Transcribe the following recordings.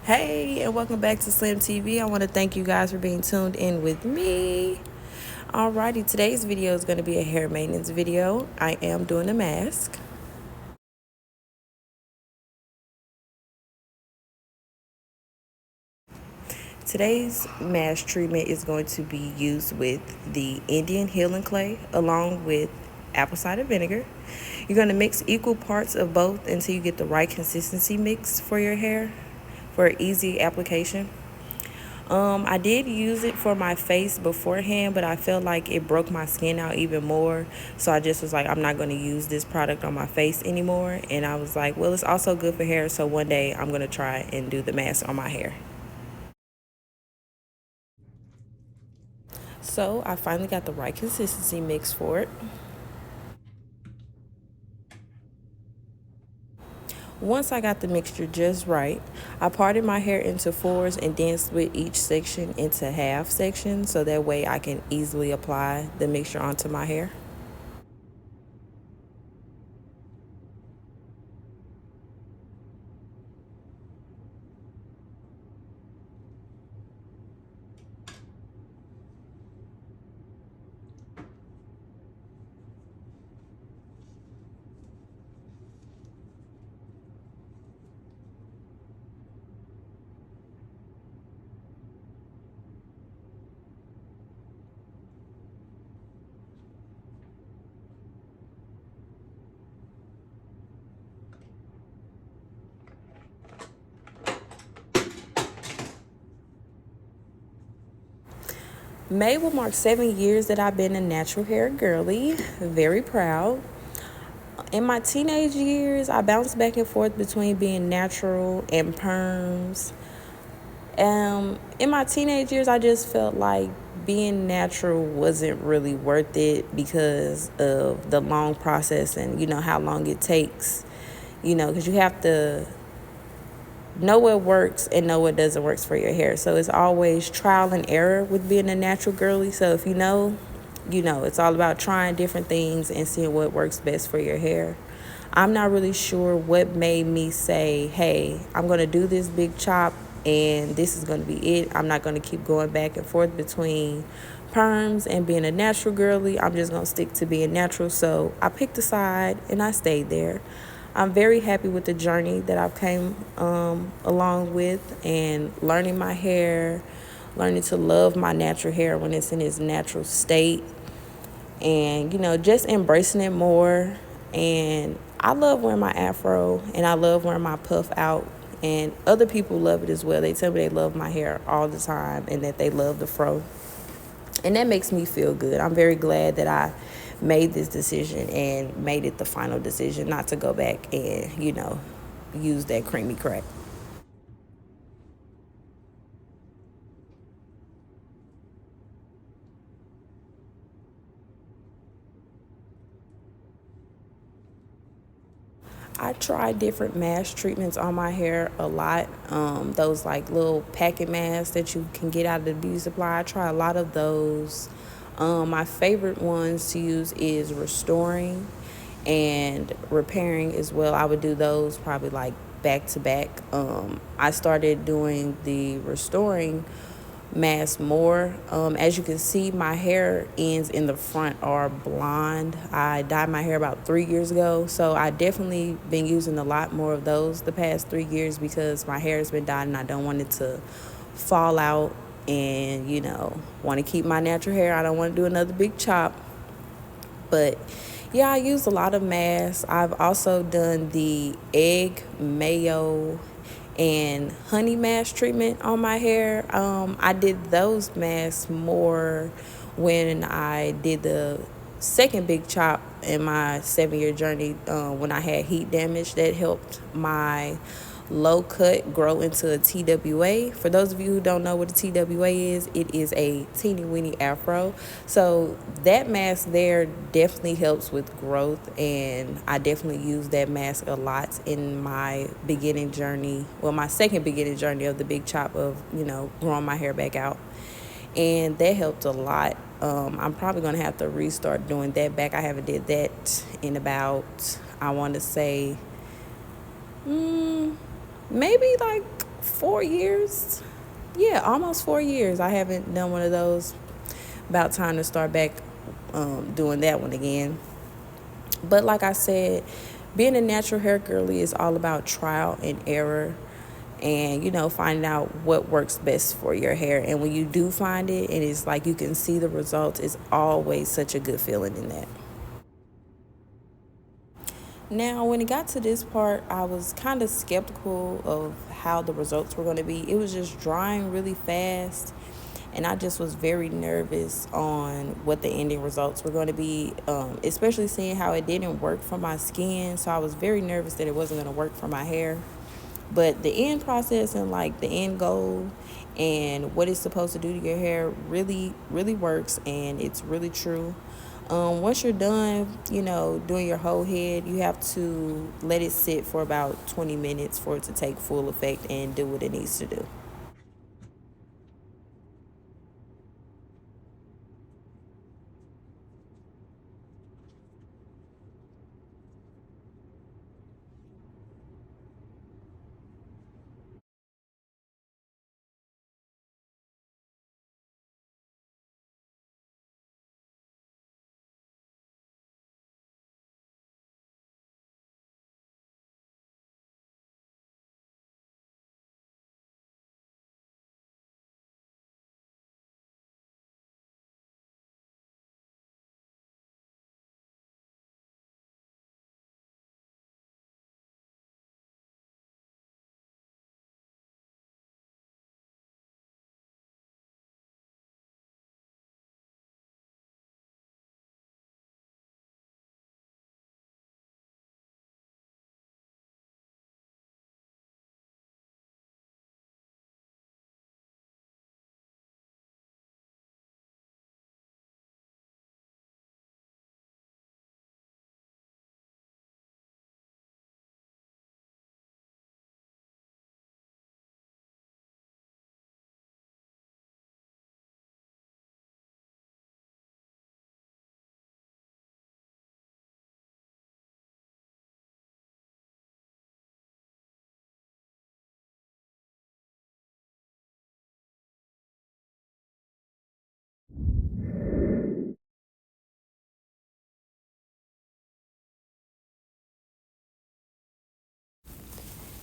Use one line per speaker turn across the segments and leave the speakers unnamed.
Hey, and welcome back to Slim TV. I want to thank you guys for being tuned in with me. Alrighty, today's video is going to be a hair maintenance video. I am doing a mask. Today's mask treatment is going to be used with the Indian Healing Clay along with apple cider vinegar. You're going to mix equal parts of both until you get the right consistency mix for your hair for easy application. I did use it for my face beforehand, but I felt like it broke my skin out even more. So I just was like, I'm not going to use this product on my face anymore. And I was like, well, it's also good for hair. So one day I'm going to try and do the mask on my hair. So I finally got the right consistency mix for it. Once I got the mixture just right, I parted my hair into fours and then split each section into half sections so that way I can easily apply the mixture onto my hair. May will mark 7 years that I've been a natural hair girly. Very proud. In my teenage years, I bounced back and forth between being natural and perms. In my teenage years, I just felt like being natural wasn't really worth it because of the long process and, how long it takes, because you have to know what works and know what doesn't work for your hair. So it's always trial and error with being a natural girly. So if you know, it's all about trying different things and seeing what works best for your hair. I'm not really sure what made me say, hey, I'm going to do this big chop and this is going to be it. I'm not going to keep going back and forth between perms and being a natural girly. I'm just going to stick to being natural. So I picked a side and I stayed there. I'm very happy with the journey that I've came along with and learning my hair, learning to love my natural hair when it's in its natural state and, just embracing it more. And I love wearing my afro and I love wearing my puff out and other people love it as well. They tell me they love my hair all the time and that they love the fro. And that makes me feel good. I'm very glad that I made this decision and made it the final decision not to go back and, use that creamy crack. I tried different mask treatments on my hair a lot. Those like little packet masks that you can get out of the beauty supply. I try a lot of those. My favorite ones to use is restoring and repairing as well. I would do those probably like back to back. I started doing the restoring mask more. As you can see, my hair ends in the front are blonde. I dyed my hair about 3 years ago, so I definitely been using a lot more of those the past 3 years because my hair has been dyed and I don't want it to fall out and, want to keep my natural hair. I don't want to do another big chop. But yeah, I use a lot of masks. I've also done the egg mayo and honey mask treatment on my hair. I did those masks more when I did the second big chop in my 7-year journey when I had heat damage. That helped my low cut grow into a TWA. For those of you who don't know what a TWA is, it is a teeny weeny afro. So that mask there definitely helps with growth, and I definitely use that mask a lot in my beginning journey. Well, my second beginning journey of the big chop of, growing my hair back out. And that helped a lot. I'm probably going to have to restart doing that back. I haven't did that in about, I want to say, maybe like 4 years. Yeah, almost 4 years. I haven't done one of those. About time to start back doing that one again. But like I said, being a natural hair girly is all about trial and error and, finding out what works best for your hair. And when you do find it and it's like you can see the results, it's always such a good feeling in that. Now, when it got to this part, I was kind of skeptical of how the results were going to be. It was just drying really fast, and I just was very nervous on what the ending results were going to be, especially seeing how it didn't work for my skin. So I was very nervous that it wasn't going to work for my hair. But the end process and like the end goal and what it's supposed to do to your hair really, really works, and it's really true. Once you're done, doing your whole head, you have to let it sit for about 20 minutes for it to take full effect and do what it needs to do.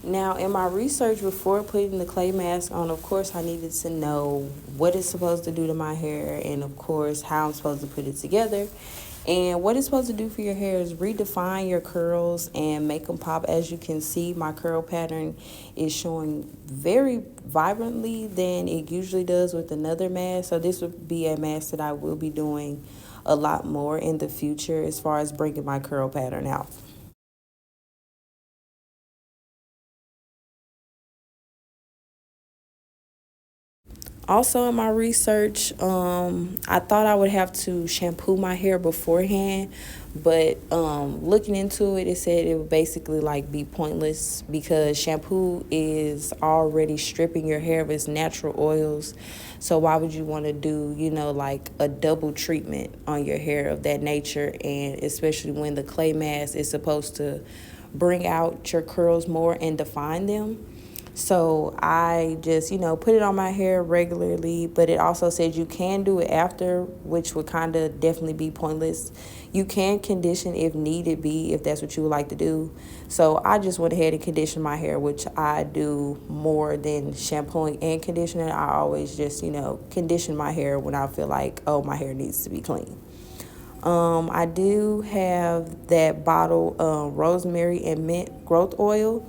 Now, in my research before putting the clay mask on, of course, I needed to know what it's supposed to do to my hair and, of course, how I'm supposed to put it together. And what it's supposed to do for your hair is redefine your curls and make them pop. As you can see, my curl pattern is showing very vibrantly than it usually does with another mask. So this would be a mask that I will be doing a lot more in the future as far as bringing my curl pattern out. Also, in my research, I thought I would have to shampoo my hair beforehand, but looking into it, it said it would basically like be pointless because shampoo is already stripping your hair of its natural oils. So why would you want to do, like a double treatment on your hair of that nature? And especially when the clay mask is supposed to bring out your curls more and define them. So I just, put it on my hair regularly, but it also says you can do it after, which would kind of definitely be pointless. You can condition if needed be, if that's what you would like to do. So I just went ahead and conditioned my hair, which I do more than shampooing and conditioning. I always just, condition my hair when I feel like, oh, my hair needs to be clean. I do have that bottle, rosemary and mint growth oil.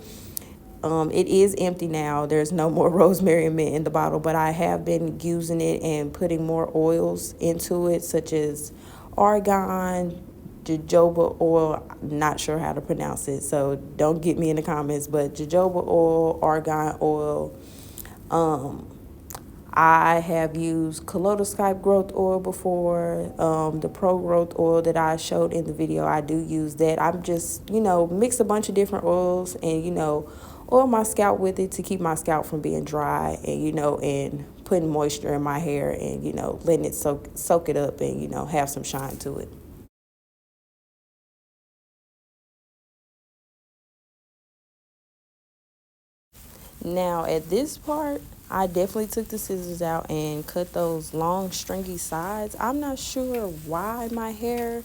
It is empty now. There's no more rosemary and mint in the bottle, but I have been using it and putting more oils into it, such as argan, jojoba oil. Not sure how to pronounce it, so don't get me in the comments, but jojoba oil, argan oil. I have used kaleidoscope growth oil before. The pro growth oil that I showed in the video, I do use that. I'm just, mix a bunch of different oils and, oil my scalp with it to keep my scalp from being dry and, and putting moisture in my hair and, letting it soak it up and, have some shine to it. Now, at this part, I definitely took the scissors out and cut those long, stringy sides. I'm not sure why my hair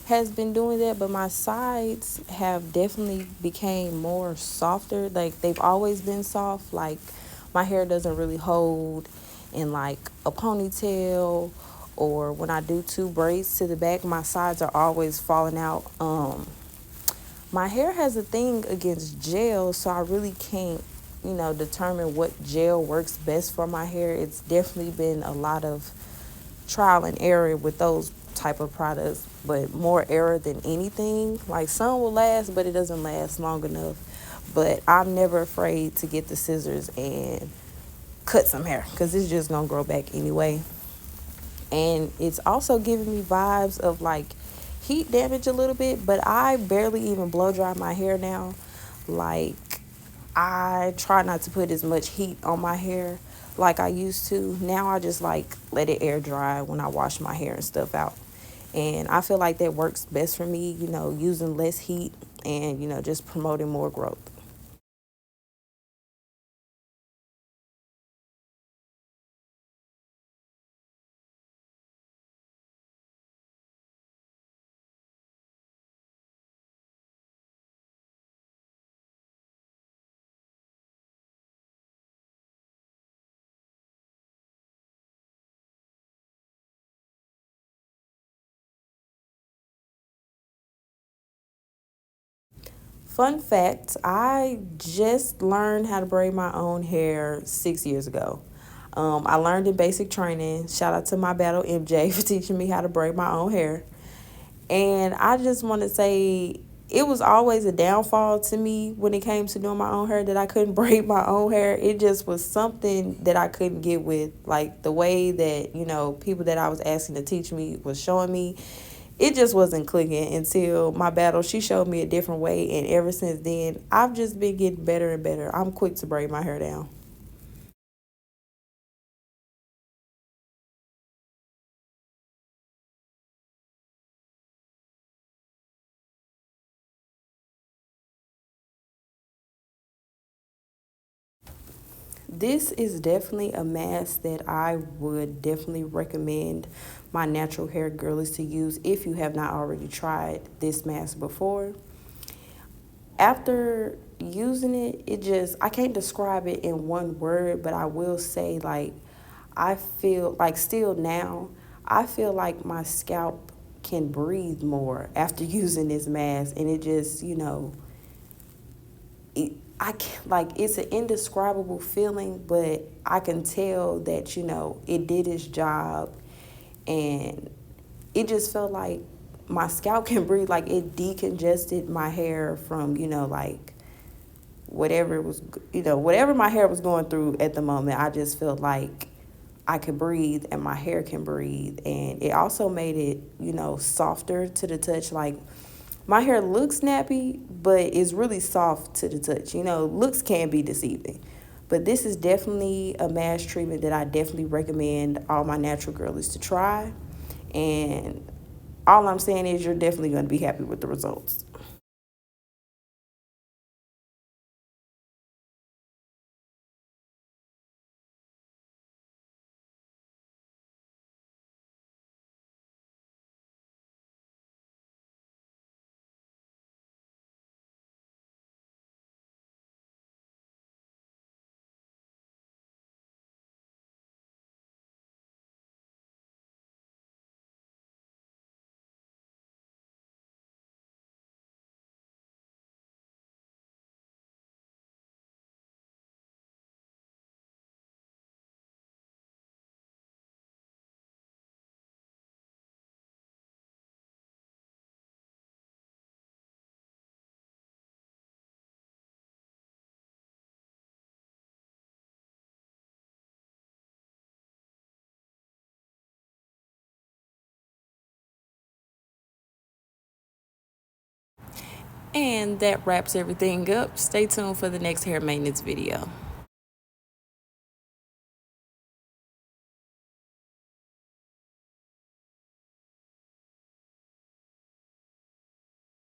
has been doing that, but my sides have definitely became more softer. Like, they've always been soft. Like, my hair doesn't really hold in like a ponytail, or when I do two braids to the back, my sides are always falling out. My hair has a thing against gel, so I really can't, determine what gel works best for my hair. It's definitely been a lot of trial and error with those type of products, but more error than anything. Like, some will last, but it doesn't last long enough. But I'm never afraid to get the scissors and cut some hair, because it's just gonna grow back anyway. And it's also giving me vibes of like heat damage a little bit, but I barely even blow dry my hair now. Like, I try not to put as much heat on my hair like I used to. Now I just like let it air dry when I wash my hair and stuff out. And I feel like that works best for me, using less heat and, just promoting more growth. Fun fact, I just learned how to braid my own hair 6 years ago. I learned in basic training. Shout out to my battle MJ for teaching me how to braid my own hair. And I just want to say it was always a downfall to me when it came to doing my own hair, that I couldn't braid my own hair. It just was something that I couldn't get with. Like, the way that, people that I was asking to teach me was showing me, it just wasn't clicking until my battle. She showed me a different way. And ever since then, I've just been getting better and better. I'm quick to braid my hair down. This is definitely a mask that I would definitely recommend my natural hair girlies to use if you have not already tried this mask before. After using it, I can't describe it in one word, but I will say, like, I feel like still now, I feel like my scalp can breathe more after using this mask. And it just, I can, like, it's an indescribable feeling, but I can tell that, it did its job. And it just felt like my scalp can breathe. Like, it decongested my hair from, like, whatever it was, whatever my hair was going through at the moment. I just felt like I could breathe and my hair can breathe. And it also made it, softer to the touch. Like, my hair looks nappy, but it's really soft to the touch. Looks can be deceiving. But this is definitely a mask treatment that I definitely recommend all my natural girlies to try. And all I'm saying is, you're definitely going to be happy with the results. And that wraps everything up. Stay tuned for the next hair maintenance video.